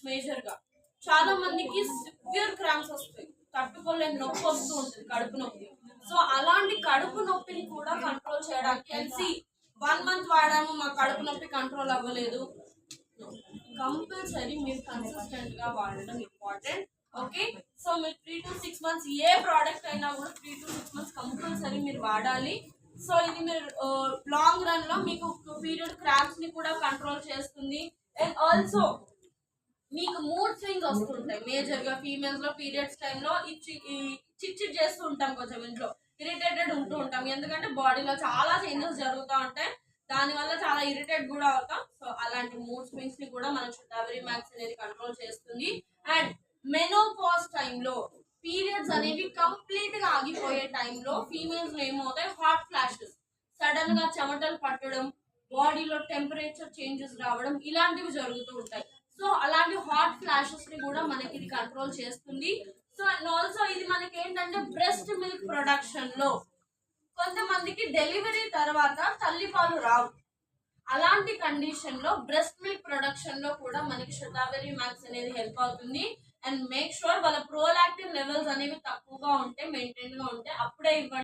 Major గా చాలా మందికి సివియర్ క్రాంప్స్ వస్తాయి, తట్టుకోలేని నొప్పి వస్తూ ఉంటుంది, కడుపు నొప్పి. సో అలాంటి కడుపు నొప్పిని కూడా కంట్రోల్ చేయడానికి ఎల్సి 1 మంత్ వాడాము, మా కడుపు నొప్పి కంట్రోల్ అవ్వలేదు, కంపల్సరీ మీరు కన్సిస్టెంట్ గా వాడడం ఇంపార్టెంట్. ఓకే, సో మీరు 3 to 6 months ఏ ప్రోడక్ట్ అయినా కూడా 3 to 6 months కంపల్సరీ మీరు వాడాలి. సో ఇది మీరు లాంగ్ రన్ లో మీకు పీరియడ్ క్రాంప్స్ ని కూడా కంట్రోల్ చేస్తుంది. అండ్ ఆల్సో మీకు మూడ్ స్వింగ్స్ వస్తుంటాయి మేజర్ గా ఫీమేల్స్ లో పీరియడ్స్ టైంలో చిట్ చేస్తూ ఉంటాం, కొంచెం ఇంట్లో ఇరిటేటెడ్ ఉంటూ ఉంటాం, ఎందుకంటే బాడీలో చాలా చేంజెస్ జరుగుతూ ఉంటాయి, దాని వల్ల చాలా ఇరిటేట్ కూడా అవుతాం. సో అలాంటి మూడ్ స్వింగ్స్ ని కూడా మన శతావరి మ్యాక్స్ అనేది కంట్రోల్ చేస్తుంది. అండ్ మెనోపాజ్ టైంలో పీరియడ్స్ అనేవి కంప్లీట్ గా ఆగిపోయే టైంలో ఫీమేల్స్ లో ఏమవుతాయి, హాట్ ఫ్లాషెస్, సడన్ గా చెమటలు పట్టడం, బాడీలో టెంపరేచర్ చేంజెస్ రావడం, ఇలాంటివి జరుగుతూ ఉంటాయి. సో అలాంటి హాట్ ఫ్లాషెస్ ని కూడా మనకి ఇది కంట్రోల్ చేస్తుంది. సో అండ్ ఆల్సో ఇది మనకి ఏంటంటే బ్రెస్ట్ మిల్క్ ప్రొడక్షన్ లో కొంతమందికి డెలివరీ తర్వాత తల్లిపాలు రావు, అలాంటి కండిషన్ లో బ్రెస్ట్ మిల్క్ ప్రొడక్షన్ లో కూడా మనకి శతావరి మ్యాక్స్ అనేది హెల్ప్ అవుతుంది. అండ్ మేక్ షూర్ వాళ్ళ ప్రోలాక్టిన్ లెవెల్స్ అనేవి తక్కువగా ఉంటే, మెయింటైన్ గా ఉంటే అప్పుడే ఇవ్వండి.